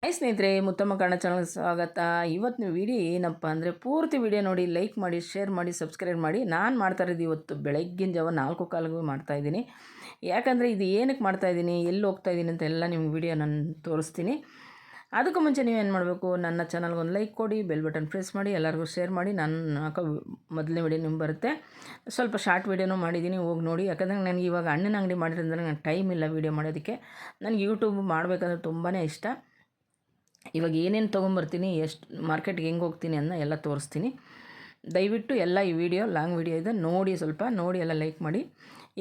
Hi ಸ್ನೇಹಿತರೆ, ಮುತ್ತಮ್ಮ ಕನ್ನಡ ಚಾನಲ್ಗೆ ಸ್ವಾಗತ. ಇವತ್ತಿನ ವಿಡಿಯೋ ಏನಪ್ಪ ಅಂದರೆ, ಪೂರ್ತಿ ವಿಡಿಯೋ ನೋಡಿ, ಲೈಕ್ ಮಾಡಿ, ಶೇರ್ ಮಾಡಿ, ಸಬ್ಸ್ಕ್ರೈಬ್ ಮಾಡಿ. ನಾನು ಮಾಡ್ತಾ ಇರೋದು ಇವತ್ತು ಬೆಳಗ್ಗಿನ ಜಾವ 4:15 ಮಾಡ್ತಾಯಿದ್ದೀನಿ. ಯಾಕಂದರೆ ಇದು ಏನಕ್ಕೆ ಮಾಡ್ತಾಯಿದ್ದೀನಿ, ಎಲ್ಲಿ ಹೋಗ್ತಾಯಿದ್ದೀನಿ ಅಂತ ಎಲ್ಲ ನಿಮ್ಗೆ ವಿಡಿಯೋ ನಾನು ತೋರಿಸ್ತೀನಿ. ಅದಕ್ಕೂ ಮುಂಚೆ ನೀವೇನು ಮಾಡಬೇಕು, ನನ್ನ ಚಾನಲ್ಗೆ ಒಂದು ಲೈಕ್ ಕೊಡಿ, ಬೆಲ್ ಬಟನ್ ಪ್ರೆಸ್ ಮಾಡಿ, ಎಲ್ಲರಿಗೂ ಶೇರ್ ಮಾಡಿ. ನಾನು ಹಾಕೋ ಮೊದಲನೇ ವಿಡಿಯೋ ನಿಮ್ಗೆ ಬರುತ್ತೆ. ಸ್ವಲ್ಪ ಶಾರ್ಟ್ ವಿಡಿಯೋನೂ ಮಾಡಿದ್ದೀನಿ, ಹೋಗಿ ನೋಡಿ. ಯಾಕಂದರೆ ನನಗೆ ಇವಾಗ ಹಣ್ಣಿನ ಅಂಗಡಿ ಮಾಡಿರೋದ್ರಿಂದ ನನಗೆ ಟೈಮ್ ಇಲ್ಲ ವಿಡಿಯೋ ಮಾಡೋದಕ್ಕೆ. ನನಗೆ ಯೂಟ್ಯೂಬ್ ಮಾಡಬೇಕಂದ್ರೆ ತುಂಬಾ ಇಷ್ಟ. ಇವಾಗ ಏನೇನು ತೊಗೊಂಬರ್ತೀನಿ, ಎಷ್ಟು ಮಾರ್ಕೆಟ್ಗೆ ಹೆಂಗೆ ಹೋಗ್ತೀನಿ ಅನ್ನೋ ಎಲ್ಲ ತೋರಿಸ್ತೀನಿ. ದಯವಿಟ್ಟು ಎಲ್ಲ ಈ ವಿಡಿಯೋ ಲಾಂಗ್ ವಿಡಿಯೋ ಇದೆ, ನೋಡಿ, ಸ್ವಲ್ಪ ನೋಡಿ ಎಲ್ಲ ಲೈಕ್ ಮಾಡಿ.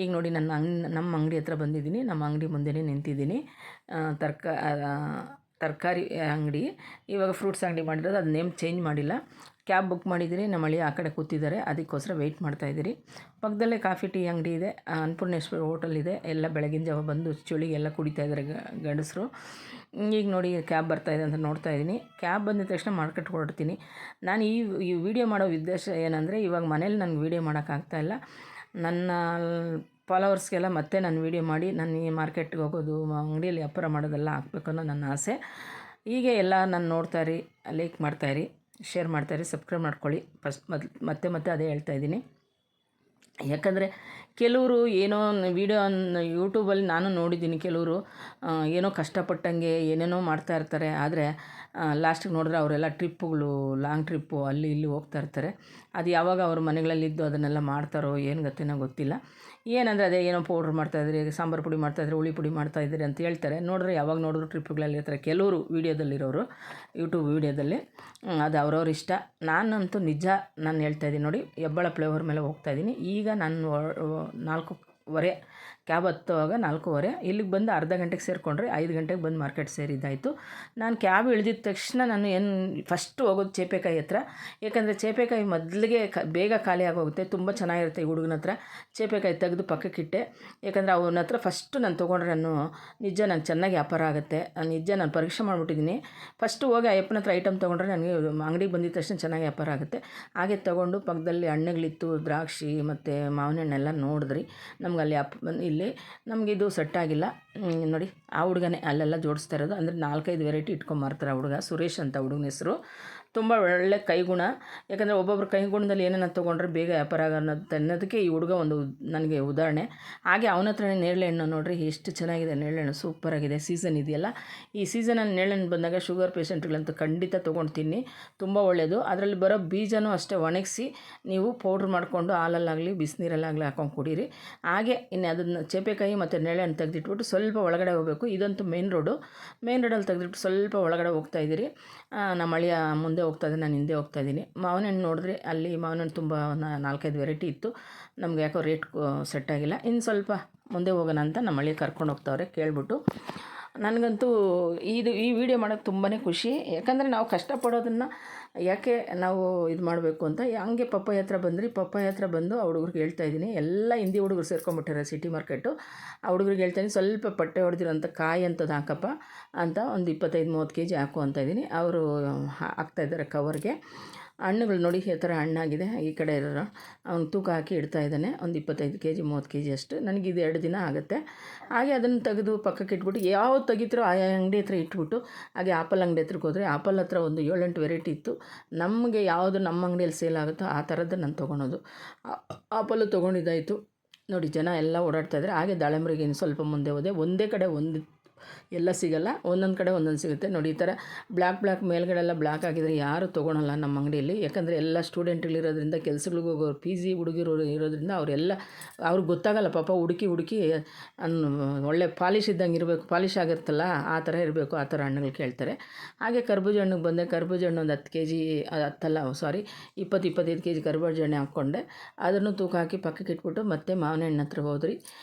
ಈಗ ನೋಡಿ, ನಮ್ಮ ಅಂಗಡಿ ಹತ್ರ ಬಂದಿದ್ದೀನಿ. ನಮ್ಮ ಅಂಗಡಿ ಮುಂದೆನೇ ನಿಂತಿದ್ದೀನಿ. ತರಕಾರಿ ಅಂಗಡಿ. ಇವಾಗ ಫ್ರೂಟ್ಸ್ ಅಂಗಡಿ ಮಾಡಿರೋದು, ಅದು ನೇಮ್ ಚೇಂಜ್ ಮಾಡಿಲ್ಲ. ಕ್ಯಾಬ್ ಬುಕ್ ಮಾಡಿದ್ದೀನಿ, ನಮ್ಮ ಅಳಿಯ ಆ ಕಡೆ ಕೂತಿದ್ದಾರೆ, ಅದಕ್ಕೋಸ್ಕರ ವೆಯ್ಟ್ ಮಾಡ್ತಾಯಿದ್ದೀರಿ. ಪಕ್ಕದಲ್ಲೇ ಕಾಫಿ ಟೀ ಅಂಗಡಿ ಇದೆ, ಅನ್ನಪೂರ್ಣೇಶ್ವರಿ ಹೋಟೆಲ್ ಇದೆ. ಎಲ್ಲ ಬೆಳಗಿನ ಜಾವ ಬಂದು ಚಳಿಗೆಲ್ಲ ಕುಡಿತಾಯಿದ್ದಾರೆ ಗಂಡಸರು. ಈಗ ನೋಡಿ, ಕ್ಯಾಬ್ ಬರ್ತಾಯಿದೆ ಅಂತ ನೋಡ್ತಾ ಇದ್ದೀನಿ. ಕ್ಯಾಬ್ ಬಂದಿದ ತಕ್ಷಣ ಮಾರ್ಕೆಟ್ಗೆ ಹೊರಡ್ತೀನಿ. ನಾನು ಈ ವಿಡಿಯೋ ಮಾಡೋ ಉದ್ದೇಶ ಏನಂದರೆ, ಇವಾಗ ಮನೇಲಿ ನನಗೆ ವೀಡಿಯೋ ಮಾಡೋಕ್ಕಾಗ್ತಾಯಿಲ್ಲ. ನನ್ನ ಫಾಲೋವರ್ಸ್ಗೆಲ್ಲ ಮತ್ತೆ ನಾನು ವೀಡಿಯೋ ಮಾಡಿ ನಾನು ಈ ಮಾರ್ಕೆಟ್ಗೆ ಹೋಗೋದು, ಅಂಗಡಿಯಲ್ಲಿ ವ್ಯಾಪಾರ ಮಾಡೋದೆಲ್ಲ ಹಾಕ್ಬೇಕು ಅನ್ನೋ ನನ್ನ ಆಸೆ. ಹೀಗೆ ಎಲ್ಲ ನಾನು ನೋಡ್ತಾಯಿರಿ, ಲೈಕ್ ಮಾಡ್ತಾಯಿರಿ, ಶೇರ್ ಮಾಡ್ತಾಯಿರಿ, ಸಬ್ಸ್ಕ್ರೈಬ್ ಮಾಡ್ಕೊಳ್ಳಿ. ಮತ್ತೆ ಅದೇ ಹೇಳ್ತಾಯಿದ್ದೀನಿ. ಯಾಕಂದರೆ ಕೆಲವರು ಏನೋ ವೀಡಿಯೋ ಯೂಟ್ಯೂಬಲ್ಲಿ ನಾನು ನೋಡಿದ್ದೀನಿ, ಕೆಲವರು ಏನೋ ಕಷ್ಟಪಟ್ಟಂಗೆ ಏನೇನೋ ಮಾಡ್ತಾಯಿರ್ತಾರೆ. ಆದರೆ ಲಾಸ್ಟಿಗೆ ನೋಡಿದ್ರೆ ಅವರೆಲ್ಲ ಟ್ರಿಪ್ಪುಗಳು, ಲಾಂಗ್ ಟ್ರಿಪ್ಪು ಅಲ್ಲಿ ಇಲ್ಲಿ ಹೋಗ್ತಾ ಇರ್ತಾರೆ. ಅದು ಯಾವಾಗ ಅವ್ರ ಮನೆಗಳಲ್ಲಿದ್ದು ಅದನ್ನೆಲ್ಲ ಮಾಡ್ತಾರೋ ಏನು ಗೊತ್ತೇನೋ ಗೊತ್ತಿಲ್ಲ. ಏನಂದರೆ ಅದೇ ಏನೋ ಪೌಡ್ರ್ ಮಾಡ್ತಾಯಿದ್ರಿ, ಸಾಂಬಾರು ಪುಡಿ ಮಾಡ್ತಾಯಿದ್ರಿ, ಹುಳಿ ಪುಡಿ ಮಾಡ್ತಾಯಿದ್ರಿ ಅಂತ ಹೇಳ್ತಾರೆ. ನೋಡಿದ್ರೆ ಯಾವಾಗ ನೋಡಿದ್ರು ಟ್ರಿಪ್ಪುಗಳಲ್ಲಿ ಇರ್ತಾರೆ ಕೆಲವರು ವೀಡಿಯೋದಲ್ಲಿರೋರು, ಯೂಟ್ಯೂಬ್ ವೀಡಿಯೋದಲ್ಲಿ. ಅದು ಅವ್ರವ್ರ ಇಷ್ಟ. ನಾನಂತೂ ನಿಜ ನಾನು ಹೇಳ್ತಾಯಿದ್ದೀನಿ ನೋಡಿ, ಹೆಬ್ಬಾಳ ಫ್ಲೇವರ್ ಮೇಲೆ ಹೋಗ್ತಾಯಿದ್ದೀನಿ. ಈಗ ನಾನು 4:15 ಕ್ಯಾಬ್ ಹತ್ತುವಾಗ 4:15 ಇಲ್ಲಿಗೆ ಬಂದು ಅರ್ಧ ಗಂಟೆಗೆ ಸೇರಿಕೊಂಡ್ರೆ 5 ಗಂಟೆಗೆ ಬಂದು ಮಾರ್ಕೆಟ್ ಸೇರಿದ್ದಾಯಿತು. ನಾನು ಕ್ಯಾಬ್ ಇಳಿದಿದ ತಕ್ಷಣ ನಾನು ಫಸ್ಟು ಹೋಗೋದು ಚೇಪೆಕಾಯಿ ಹತ್ರ. ಯಾಕಂದರೆ ಚೇಪೆಕಾಯಿ ಮೊದಲಿಗೆ ಬೇಗ ಖಾಲಿ ಆಗೋಗುತ್ತೆ. ತುಂಬ ಚೆನ್ನಾಗಿರುತ್ತೆ ಈ ಹುಡುಗನ ಹತ್ರ. ಚೇಪೆಕಾಯಿ ತೆಗೆದು ಪಕ್ಕಕ್ಕಿಟ್ಟೆ. ಯಾಕಂದರೆ ಅವನ ಹತ್ರ ಫಸ್ಟು ನಾನು ತೊಗೊಂಡ್ರೆ ನಿಜ ನನಗೆ ಚೆನ್ನಾಗಿ ವ್ಯಾಪಾರ ಆಗುತ್ತೆ. ನಿಜ ನಾನು ಪರೀಕ್ಷೆ ಮಾಡಿಬಿಟ್ಟಿದ್ದೀನಿ. ಫಸ್ಟು ಹೋಗಿ ಅಯ್ಯಪ್ಪನ ಹತ್ರ ಐಟಮ್ ತೊಗೊಂಡ್ರೆ ನನಗೆ ಅಂಗಡಿಗೆ ಬಂದಿದ ತಕ್ಷಣ ಚೆನ್ನಾಗಿ ವ್ಯಾಪಾರ ಆಗುತ್ತೆ. ಹಾಗೆ ತೊಗೊಂಡು ಪಕ್ಕದಲ್ಲಿ ಹಣ್ಣುಗಳಿತ್ತು, ದ್ರಾಕ್ಷಿ ಮತ್ತು ಮಾವಿನ ಹಣ್ಣೆಲ್ಲ ನೋಡಿದ್ರಿ. ನಮ್ಗೆ ಅಲ್ಲಿ ಇಲ್ಲಿ ನಮಗಿದು ಸೆಟ್ ಆಗಿಲ್ಲ ನೋಡಿ. ಆ ಹುಡುಗನೇ ಅಲ್ಲೆಲ್ಲ ಜೋಡಿಸ್ತಾ ಇರೋದು. ಅಂದರೆ 4-5 ವೆರೈಟಿ ಇಟ್ಕೊಂಬರ್ತಾರೆ ಆ ಹುಡುಗ. ಸುರೇಶ್ ಅಂತ ಹುಡುಗನ ಹೆಸರು. ತುಂಬ ಒಳ್ಳೆ ಕೈಗುಣ. ಯಾಕಂದರೆ ಒಬ್ಬೊಬ್ರು ಕೈಗುಣದಲ್ಲಿ ಏನೇನು ತೊಗೊಂಡ್ರೆ ಬೇಗ ವ್ಯಾಪಾರ ಅನ್ನೋದಕ್ಕೆ ಈ ಹುಡುಗ ಒಂದು ನನಗೆ ಉದಾಹರಣೆ. ಹಾಗೆ ಅವನ ಹತ್ರನೇ ನೇರಳೆ ಹಣ್ಣು ನೋಡಿರಿ, ಎಷ್ಟು ಚೆನ್ನಾಗಿದೆ ನೇರಳೆ ಹಣ್ಣು, ಸೂಪರಾಗಿದೆ. ಸೀಸನ್ ಇದೆಯಲ್ಲ, ಈ ಸೀಸನಲ್ಲಿ ನೇರಳೆ ಹಣ್ಣು ಬಂದಾಗ ಶುಗರ್ ಪೇಷಂಟ್ಗಳಂತೂ ಖಂಡಿತ ತೊಗೊಂಡು ತಿನ್ನಿ, ತುಂಬ ಒಳ್ಳೆಯದು. ಅದರಲ್ಲಿ ಬರೋ ಬೀಜನೂ ಅಷ್ಟೇ ಒಣಗಿಸಿ ನೀವು ಪೌಡ್ರ್ ಮಾಡಿಕೊಂಡು ಹಾಲಲ್ಲಾಗಲಿ ಬಿಸಿನೀರಲ್ಲಾಗಲಿ ಹಾಕೊಂಡು ಕುಡೀರಿ. ಹಾಗೆ ಇನ್ನು ಅದನ್ನು ಚೇಪೆಕಾಯಿ ಮತ್ತು ನೇರಳೆ ಹಣ್ಣು ತೆಗೆದಿಟ್ಬಿಟ್ಟು ಸ್ವಲ್ಪ ಒಳಗಡೆ ಹೋಗಬೇಕು. ಇದಂತೂ ಮೇನ್ ರೋಡಲ್ಲಿ ತೆಗೆದಿಟ್ಟು ಸ್ವಲ್ಪ ಒಳಗಡೆ ಹೋಗ್ತಾಯಿದ್ದೀರಿ. ನಮ್ಮ ಅಳಿಯ ಮುಂದೆ ಹೋಗ್ತಾಯಿದ್ದೆ, ನಾನು ಹಿಂದೆ ಹೋಗ್ತಾಯಿದ್ದೀನಿ. ಮಾವಿನ ಹಣ್ಣು ನೋಡಿದ್ರೆ ಅಲ್ಲಿ ಮಾವಿನ ಹಣ್ಣು ತುಂಬ 4-5 ವೆರೈಟಿ ಇತ್ತು. ನಮ್ಗೆ ಯಾಕೋ ರೇಟ್ ಸೆಟ್ ಆಗಿಲ್ಲ. ಇನ್ನು ಸ್ವಲ್ಪ ಮುಂದೆ ಹೋಗೋಣ ಅಂತ ನಮ್ಮ ಅಳಿಯ ಕರ್ಕೊಂಡು ಹೋಗ್ತಾವ್ರೆ ಕೇಳ್ಬಿಟ್ಟು. ನನಗಂತೂ ಈ ವಿಡಿಯೋ ಮಾಡೋಕ್ಕೆ ತುಂಬಾ ಖುಷಿ. ಯಾಕಂದರೆ ನಾವು ಕಷ್ಟಪಡೋದನ್ನು ಯಾಕೆ ನಾವು ಇದು ಮಾಡಬೇಕು ಅಂತ. ಹಂಗೆ ಪಪ್ಪಾಯ ಹತ್ರ ಬಂದ್ರಿ. ಪಪ್ಪಾಯ ಹತ್ರ ಬಂದು ಆ ಹುಡುಗರಿಗೆ ಹೇಳ್ತಾಯಿದ್ದೀನಿ. ಎಲ್ಲ ಹಿಂದಿ ಹುಡುಗರು ಸೇರ್ಕೊಂಡ್ಬಿಟ್ಟಾರೆ ಸಿಟಿ ಮಾರ್ಕೆಟು. ಆ ಹುಡುಗರಿಗೆ ಹೇಳ್ತಾಯಿದ್ದೀನಿ, ಸ್ವಲ್ಪ ಪಟ್ಟೆ ಹೊಡೆದಿರೋಂಥ ಕಾಯಿ ಅಂಥದ್ದು ಹಾಕಪ್ಪ ಅಂತ ಒಂದು 25-30 kg ಹಾಕು ಅಂತ ಇದ್ದೀನಿ. ಅವರು ಹಾಕ್ತಾಯಿದ್ದಾರೆ ಕವರ್ಗೆ. ಹಣ್ಣುಗಳು ನೋಡಿ ಈ ಥರ ಹಣ್ಣಾಗಿದೆ. ಈ ಕಡೆ ಇರೋರು ಅವ್ನು ತೂಕ ಹಾಕಿ ಇಡ್ತಾ ಇದ್ದಾನೆ. ಒಂದು 25 kg 30 kg ಅಷ್ಟು. ನನಗಿದು 2 ದಿನ ಆಗುತ್ತೆ. ಹಾಗೆ ಅದನ್ನು ತೆಗೆದು ಪಕ್ಕಕ್ಕೆ ಇಟ್ಬಿಟ್ಟು, ಯಾವ್ದು ತೆಗಿತೀರೋ ಆ ಅಂಗಡಿ ಹತ್ರ ಇಟ್ಬಿಟ್ಟು, ಹಾಗೆ ಆಪಲ್ ಅಂಗಡಿ ಹತ್ರಕ್ಕೆ ಹೋದರೆ ಆಪಲ್ ಹತ್ರ ಒಂದು 7-8 ವೆರೈಟಿ ಇತ್ತು. ನಮಗೆ ಯಾವುದು ನಮ್ಮ ಅಂಗಡಿಯಲ್ಲಿ ಸೇಲ್ ಆಗುತ್ತೋ ಆ ಥರದ್ದು ನಾನು ತೊಗೊಳೋದು. ಆಪಲ್ಲು ತೊಗೊಂಡಿದ್ದಾಯಿತು ನೋಡಿ. ಜನ ಎಲ್ಲ ಓಡಾಡ್ತಾಯಿದ್ದಾರೆ. ಹಾಗೆ ದಾಳಿಂಬ್ರಿಗೆ ಇನ್ನು ಸ್ವಲ್ಪ ಮುಂದೆ ಹೋದೆ. ಒಂದೇ ಕಡೆ ಎಲ್ಲ ಸಿಗಲ್ಲ, ಒಂದೊಂದು ಕಡೆ ಒಂದೊಂದು ಸಿಗುತ್ತೆ ನೋಡಿ. ಈ ಥರ ಬ್ಲ್ಯಾಕ್ ಮೇಲ್ಗಡೆ ಎಲ್ಲ ಬ್ಲ್ಯಾಕ್ ಆಗಿದ್ರೆ ಯಾರು ತೊಗೊಳಲ್ಲ ನಮ್ಮ ಅಂಗಡಿಯಲ್ಲಿ. ಯಾಕಂದರೆ ಎಲ್ಲ ಸ್ಟೂಡೆಂಟ್ಗಳಿರೋದ್ರಿಂದ, ಕೆಲ್ಸಗಳಿಗೆ ಹೋಗೋರು, PG ಹುಡುಗಿರು ಇರೋದ್ರಿಂದ ಅವರೆಲ್ಲ ಅವ್ರಿಗೆ ಗೊತ್ತಾಗಲ್ಲ ಪಾಪ. ಹುಡುಕಿ ಒಳ್ಳೆ ಪಾಲಿಶ್ ಇದ್ದಂಗೆ ಇರಬೇಕು, ಪಾಲಿಶ್ ಆಗಿರ್ತಲ್ಲ ಆ ಥರ ಇರಬೇಕು, ಆ ಥರ ಹಣ್ಣುಗಳು ಕೇಳ್ತಾರೆ. ಹಾಗೆ ಕರ್ಬೂಜ ಹಣ್ಣಿಗೆ ಬಂದೆ. ಕರ್ಬೂಜ ಹಣ್ಣು ಒಂದು 10 kg, 20-25 kg ಕರ್ಬೂಜ ಹಣ್ಣು ಹಾಕ್ಕೊಂಡೆ. ಅದನ್ನು ತೂಕ ಹಾಕಿ ಪಕ್ಕಕ್ಕೆ ಇಟ್ಬಿಟ್ಟು ಮತ್ತೆ ಮಾವಿನ ಹಣ್ಣು ಹತ್ರ ಹೋದ್ರಿ.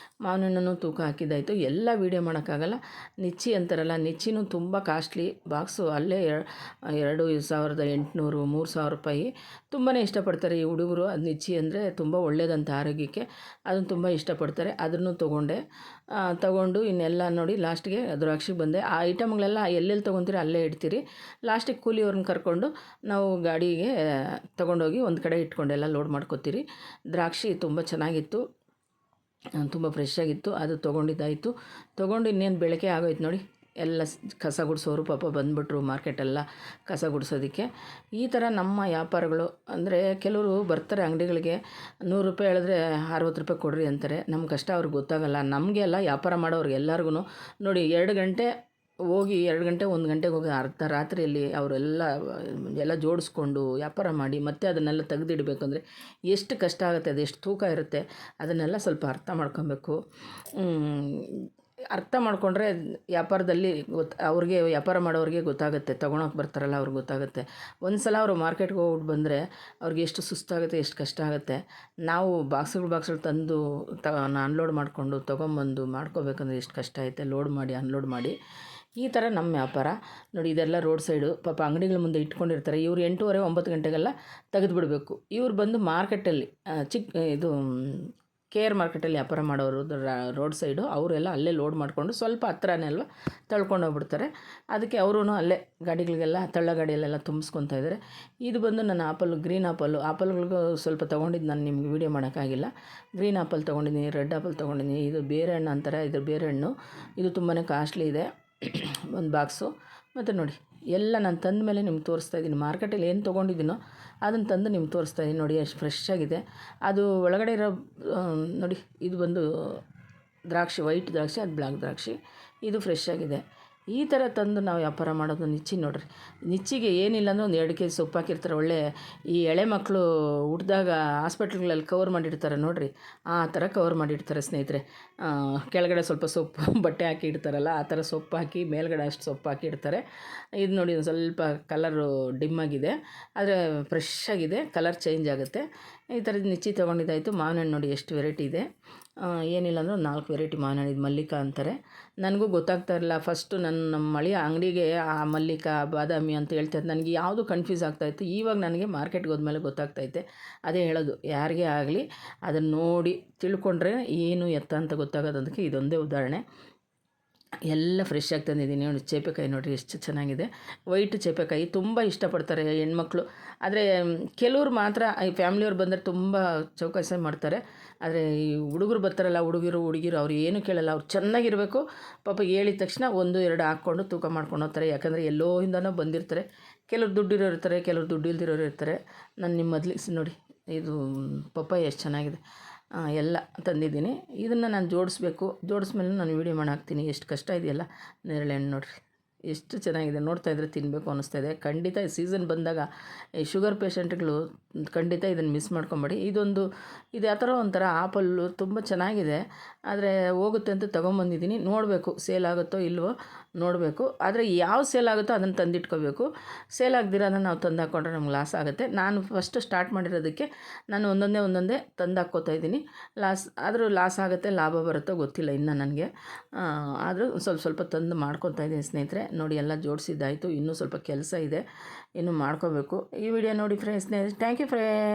ಮಾವಿನ ಹಣ್ಣನ್ನು ತೂಕ ಹಾಕಿದ್ದಾಯಿತು. ಎಲ್ಲ ವೀಡಿಯೋ ಮಾಡೋಕ್ಕಾಗಲ್ಲ. ನಿಚ್ಚಿ ಅಂತಾರಲ್ಲ, ನಿಚ್ಚಿನೂ ತುಂಬ ಕಾಸ್ಟ್ಲಿ. ಬಾಕ್ಸು ಅಲ್ಲೇ 2800 3000 ರೂಪಾಯಿ. ತುಂಬಾ ಇಷ್ಟಪಡ್ತಾರೆ ಈ ಹುಡುಗರು. ಅದು ನಿಚ್ಚಿ ಅಂದರೆ ತುಂಬ ಒಳ್ಳೆಯದಂತ ಆರೋಗ್ಯಕ್ಕೆ. ಅದನ್ನು ತುಂಬ ಇಷ್ಟಪಡ್ತಾರೆ. ಅದನ್ನು ತೊಗೊಂಡು ಇನ್ನೆಲ್ಲ ನೋಡಿ ಲಾಸ್ಟಿಗೆ ದ್ರಾಕ್ಷಿಗೆ ಬಂದೆ. ಆ ಐಟಮ್ಗಳೆಲ್ಲ ಎಲ್ಲೆಲ್ಲಿ ತೊಗೊತೀರಿ ಅಲ್ಲೇ ಇಡ್ತೀರಿ. ಲಾಸ್ಟಿಗೆ ಕೂಲಿಯವ್ರನ್ನ ಕರ್ಕೊಂಡು ನಾವು ಗಾಡಿಗೆ ತೊಗೊಂಡೋಗಿ ಒಂದು ಕಡೆ ಇಟ್ಕೊಂಡೆಲ್ಲ ಲೋಡ್ ಮಾಡ್ಕೊತೀರಿ. ದ್ರಾಕ್ಷಿ ತುಂಬ ಚೆನ್ನಾಗಿತ್ತು, ತುಂಬ ಫ್ರೆಶ್ ಆಗಿತ್ತು. ಅದು ತೊಗೊಂಡಿದ್ದಾಯಿತು. ತೊಗೊಂಡು ಇನ್ನೇನು ಬೆಳಗ್ಗೆ ಆಗೋಯ್ತು ನೋಡಿ. ಎಲ್ಲ ಕಸ ಗುಡಿಸೋರು ಪಾಪ ಬಂದುಬಿಟ್ರು ಮಾರ್ಕೆಟೆಲ್ಲ ಕಸ ಗುಡಿಸೋದಕ್ಕೆ. ಈ ಥರ ನಮ್ಮ ವ್ಯಾಪಾರಗಳು ಅಂದರೆ ಕೆಲವರು ಬರ್ತಾರೆ ಅಂಗಡಿಗಳಿಗೆ, ₹100 ಹೇಳಿದ್ರೆ ₹60 ಕೊಡ್ರಿ ಅಂತಾರೆ. ನಮ್ಮ ಕಷ್ಟ ಅವ್ರಿಗೆ ಗೊತ್ತಾಗಲ್ಲ. ನಮಗೆ ಎಲ್ಲ ವ್ಯಾಪಾರ ಮಾಡೋರಿಗೆ ಎಲ್ಲರಿಗೂ ನೋಡಿ 2 ಗಂಟೆ ಹೋಗಿ 2 ಗಂಟೆ 1 ಗಂಟೆಗೆ ಹೋಗಿ ಅರ್ಧ ರಾತ್ರಿಯಲ್ಲಿ ಎಲ್ಲ ಜೋಡಿಸ್ಕೊಂಡು ವ್ಯಾಪಾರ ಮಾಡಿ ಮತ್ತೆ ಅದನ್ನೆಲ್ಲ ತೆಗೆದಿಡಬೇಕಂದ್ರೆ ಎಷ್ಟು ಕಷ್ಟ ಆಗುತ್ತೆ, ಅದೆಷ್ಟು ತೂಕ ಇರುತ್ತೆ, ಅದನ್ನೆಲ್ಲ ಸ್ವಲ್ಪ ಅರ್ಥ ಮಾಡ್ಕೊಬೇಕು. ಅರ್ಥ ಮಾಡಿಕೊಂಡ್ರೆ ವ್ಯಾಪಾರದಲ್ಲಿ ಅವ್ರಿಗೆ ವ್ಯಾಪಾರ ಮಾಡೋರಿಗೆ ಗೊತ್ತಾಗುತ್ತೆ, ತೊಗೊಳಕ್ಕೆ ಬರ್ತಾರಲ್ಲ ಅವ್ರಿಗೆ ಗೊತ್ತಾಗುತ್ತೆ. ಒಂದು ಸಲ ಅವರು ಮಾರ್ಕೆಟ್ಗೆ ಹೋಗ್ಬಿಟ್ಟು ಬಂದರೆ ಅವ್ರಿಗೆ ಎಷ್ಟು ಸುಸ್ತಾಗುತ್ತೆ, ಎಷ್ಟು ಕಷ್ಟ ಆಗುತ್ತೆ. ನಾವು ಬಾಕ್ಸ್ಗಳು ತಂದು ಅನ್ಲೋಡ್ ಮಾಡಿಕೊಂಡು ತೊಗೊಂಬಂದು ಮಾಡ್ಕೋಬೇಕಂದ್ರೆ ಎಷ್ಟು ಕಷ್ಟ ಐತೆ, ಲೋಡ್ ಮಾಡಿ ಅನ್ಲೋಡ್ ಮಾಡಿ. ಈ ಥರ ನಮ್ಮ ವ್ಯಾಪಾರ ನೋಡಿ. ಇದೆಲ್ಲ ರೋಡ್ ಸೈಡು ಪಾಪ ಅಂಗಡಿಗಳ ಮುಂದೆ ಇಟ್ಕೊಂಡಿರ್ತಾರೆ. ಇವರು 8:30 9 ಗಂಟೆಗೆಲ್ಲ ತೆಗೆದುಬಿಡಬೇಕು. ಇವ್ರು ಬಂದು ಮಾರ್ಕೆಟಲ್ಲಿ ಇದು KR ಮಾರ್ಕೆಟಲ್ಲಿ ವ್ಯಾಪಾರ ಮಾಡೋರು ರೋಡ್ ಸೈಡು, ಅವರೆಲ್ಲ ಅಲ್ಲೇ ಲೋಡ್ ಮಾಡಿಕೊಂಡು ಸ್ವಲ್ಪ ಹತ್ರನೇ ಅಲ್ವ ತಳ್ಕೊಂಡು ಹೋಗ್ಬಿಡ್ತಾರೆ. ಅದಕ್ಕೆ ಅವರೂ ಅಲ್ಲೇ ಗಾಡಿಗಳಿಗೆಲ್ಲ ಗಾಡಿಯಲ್ಲೆಲ್ಲ ತುಂಬಿಸ್ಕೊತಾ ಇದ್ದಾರೆ. ಇದು ಬಂದು ನನ್ನ ಗ್ರೀನ್ ಆಪಲ್ಗಳಿಗೂ ಸ್ವಲ್ಪ ತೊಗೊಂಡಿದ್ದು ನಾನು ನಿಮ್ಗೆ ವೀಡಿಯೋ ಮಾಡೋಕ್ಕಾಗಿಲ್ಲ. ಗ್ರೀನ್ ಆಪಲ್ ತೊಗೊಂಡಿದ್ದೀನಿ, ರೆಡ್ ಆಪಲ್ ತೊಗೊಂಡಿದ್ದೀನಿ. ಇದು ಬೇರೆ ಹಣ್ಣು ಅಂತಾರೆ, ಇದು ಬೇರೆ ಹಣ್ಣು. ಇದು ತುಂಬಾ ಕಾಸ್ಟ್ಲಿ ಇದೆ ಒಂದು ಬಾಕ್ಸು. ಮತ್ತು ನೋಡಿ ಎಲ್ಲ ನಾನು ತಂದ ಮೇಲೆ ನಿಮ್ಗೆ ತೋರಿಸ್ತಾ ಇದ್ದೀನಿ. ಮಾರ್ಕೆಟಲ್ಲಿ ಏನು ತೊಗೊಂಡಿದ್ದೀನೋ ಅದನ್ನು ತಂದು ನಿಮ್ಗೆ ತೋರಿಸ್ತಾ ಇದ್ದೀನಿ. ನೋಡಿ ಎಷ್ಟು ಫ್ರೆಶ್ ಆಗಿದೆ. ಅದು ಒಳಗಡೆ ಇರೋ ನೋಡಿ, ಇದು ಬಂದು ದ್ರಾಕ್ಷಿ, ವೈಟ್ ದ್ರಾಕ್ಷಿ, ಅದು ಬ್ಲ್ಯಾಕ್ ದ್ರಾಕ್ಷಿ. ಇದು ಫ್ರೆಶ್ ಆಗಿದೆ. ಈ ಥರ ತಂದು ನಾವು ವ್ಯಾಪಾರ ಮಾಡೋದು. ನೋಡಿರಿ, ನಿಚ್ಚಿಗೆ ಏನಿಲ್ಲ ಅಂದರೆ ಒಂದು 2 ಕೆಜಿ ಸೊಪ್ಪು ಹಾಕಿರ್ತಾರೆ. ಒಳ್ಳೆ ಈ ಎಳೆ ಮಕ್ಕಳು ಹುಟ್ಟಿದಾಗ ಹಾಸ್ಪಿಟ್ಲ್ಗಳಲ್ಲಿ ಕವರ್ ಮಾಡಿರ್ತಾರೆ ನೋಡಿರಿ, ಆ ಥರ ಕವರ್ ಮಾಡಿರ್ತಾರೆ ಸ್ನೇಹಿತರೆ. ಕೆಳಗಡೆ ಸ್ವಲ್ಪ ಸೊಪ್ಪು ಬಟ್ಟೆ ಹಾಕಿ ಇಡ್ತಾರಲ್ಲ, ಆ ಥರ ಸೊಪ್ಪು ಹಾಕಿ ಮೇಲ್ಗಡೆ ಅಷ್ಟು ಸೊಪ್ಪು ಹಾಕಿ ಇಡ್ತಾರೆ. ಇದು ನೋಡಿ ಒಂದು ಸ್ವಲ್ಪ ಕಲರು ಡಿಮ್ ಆಗಿದೆ, ಆದರೆ ಫ್ರೆಶ್ ಆಗಿದೆ, ಕಲರ್ ಚೇಂಜ್ ಆಗುತ್ತೆ. ಈ ಥರದ್ದು ನಿಚ್ಚಿ ತೊಗೊಂಡಿದ್ದಾಯಿತು. ಮಾವಿನ ಹಣ್ಣು ನೋಡಿ ಎಷ್ಟು ವೆರೈಟಿ ಇದೆ. ಏನಿಲ್ಲ ಅಂದರೆ ಒಂದು 4 ವೆರೈಟಿ ಮಾವಿನ ಹಣ್ಣು. ಇದು ಮಲ್ಲಿಕಾ ಅಂತಾರೆ. ನನಗೂ ಗೊತ್ತಾಗ್ತಾ ಇರಲಿಲ್ಲ ಫಸ್ಟು. ನಮ್ಮ ಮಳೆಯ ಅಂಗಡಿಗೆ ಆ ಮಲ್ಲಿಕಾ ಬಾದಾಮಿ ಅಂತ ಹೇಳ್ತಾಯಿದ್ದು, ನನಗೆ ಯಾವುದು ಕನ್ಫ್ಯೂಸ್ ಆಗ್ತಾಯಿತ್ತು. ಇವಾಗ ನನಗೆ ಮಾರ್ಕೆಟ್ಗೆ ಹೋದ್ಮೇಲೆ ಗೊತ್ತಾಗ್ತೈತೆ. ಅದೇ ಹೇಳೋದು, ಯಾರಿಗೇ ಆಗಲಿ ಅದನ್ನು ನೋಡಿ ತಿಳ್ಕೊಂಡ್ರೆ ಏನು ಎತ್ತ ಅಂತ ಗೊತ್ತಾಗೋದು. ಅದಕ್ಕೆ ಇದೊಂದೇ ಉದಾಹರಣೆ. ಎಲ್ಲ ಫ್ರೆಶ್ ಆಗಿ ತಂದಿದ್ದೀನಿ. ನೋಡಿ ಚೇಪೆಕಾಯಿ ನೋಡಿರಿ ಎಷ್ಟು ಚೆನ್ನಾಗಿದೆ. ವೈಟ್ ಚೇಪೆಕಾಯಿ ತುಂಬ ಇಷ್ಟಪಡ್ತಾರೆ ಹೆಣ್ಮಕ್ಳು. ಆದರೆ ಕೆಲವ್ರು ಮಾತ್ರ, ಈ ಫ್ಯಾಮ್ಲಿಯವ್ರು ಬಂದರೆ ತುಂಬ ಚೌಕಾಸಿ ಮಾಡ್ತಾರೆ. ಆದರೆ ಈ ಹುಡುಗರು ಬರ್ತಾರಲ್ಲ, ಹುಡುಗಿರು ಅವ್ರು ಏನು ಕೇಳಲ್ಲ. ಅವ್ರು ಚೆನ್ನಾಗಿರಬೇಕು. ಪಾಪ ಹೇಳಿದ ತಕ್ಷಣ 1 2 ಹಾಕ್ಕೊಂಡು ತೂಕ ಮಾಡ್ಕೊಂಡು ಹೋಗ್ತಾರೆ. ಯಾಕಂದರೆ ಎಲ್ಲೋ ಇಂದನೋ ಬಂದಿರ್ತಾರೆ. ಕೆಲವ್ರು ದುಡ್ಡಿರೋರು ಇರ್ತಾರೆ, ಕೆಲವ್ರು ದುಡ್ಡು ಇಲ್ದಿರೋರು ಇರ್ತಾರೆ. ನಾನು ನಿಮ್ಮ ಮೊದಲಿಗೆ ನೋಡಿ, ಇದು ಪಪ್ಪಾಯ ಎಷ್ಟು ಚೆನ್ನಾಗಿದೆ. ಎಲ್ಲ ತಂದಿದ್ದೀನಿ. ಇದನ್ನು ನಾನು ಜೋಡಿಸ್ಮೇಲೆ ನಾನು ವೀಡಿಯೋ ಮಾಡಿ ಹಾಕ್ತೀನಿ. ಎಷ್ಟು ಕಷ್ಟ ಇದೆಯಲ್ಲ. ನೇರಳೆ ಹಣ್ಣು ನೋಡಿರಿ ಎಷ್ಟು ಚೆನ್ನಾಗಿದೆ. ನೋಡ್ತಾ ಇದ್ದರೆ ತಿನ್ನಬೇಕು ಅನ್ನಿಸ್ತಾ ಇದೆ. ಖಂಡಿತ ಸೀಸನ್ ಬಂದಾಗ ಈ ಶುಗರ್ ಪೇಷಂಟ್ಗಳು ಖಂಡಿತ ಇದನ್ನು ಮಿಸ್ ಮಾಡ್ಕೊಬೇಡಿ. ಇದು ಯಾವ ಥರ ಒಂಥರ ಆಪಲ್ಲು ತುಂಬ ಚೆನ್ನಾಗಿದೆ. ಆದರೆ ಹೋಗುತ್ತೆ ಅಂತ ತೊಗೊಂಬಂದಿದ್ದೀನಿ. ನೋಡಬೇಕು ಸೇಲ್ ಆಗುತ್ತೋ ಇಲ್ವೋ ನೋಡಬೇಕು. ಆದರೆ ಯಾವ ಸೇಲ್ ಆಗುತ್ತೋ ಅದನ್ನು ತಂದಿಟ್ಕೋಬೇಕು. ಸೇಲ್ ಆಗದಿರೋದನ್ನ ನಾವು ತಂದು ಹಾಕ್ಕೊಂಡ್ರೆ ನಮ್ಗೆ ಲಾಸ್ ಆಗುತ್ತೆ. ನಾನು ಫಸ್ಟ್ ಸ್ಟಾರ್ಟ್ ಮಾಡಿರೋದಕ್ಕೆ ನಾನು ಒಂದೊಂದೇ ತಂದು ಹಾಕ್ಕೋತಾ ಇದ್ದೀನಿ. ಆದರೂ ಲಾಸ್ ಆಗುತ್ತೆ, ಲಾಭ ಬರುತ್ತೋ ಗೊತ್ತಿಲ್ಲ ಇನ್ನೂ ನನಗೆ. ಆದರೂ ಸ್ವಲ್ಪ ತಂದು ಮಾಡ್ಕೊತಾ ಇದ್ದೀನಿ ಸ್ನೇಹಿತರೆ. ನೋಡಿ ಎಲ್ಲ ಜೋಡಿಸಿದ್ದಾಯಿತು. ಇನ್ನೂ ಸ್ವಲ್ಪ ಕೆಲಸ ಇದೆ, ಇನ್ನೂ ಮಾಡ್ಕೋಬೇಕು. ಈ ವಿಡಿಯೋ ನೋಡಿ ಫ್ರೆಂಡ್ಸ್. Thank you friends.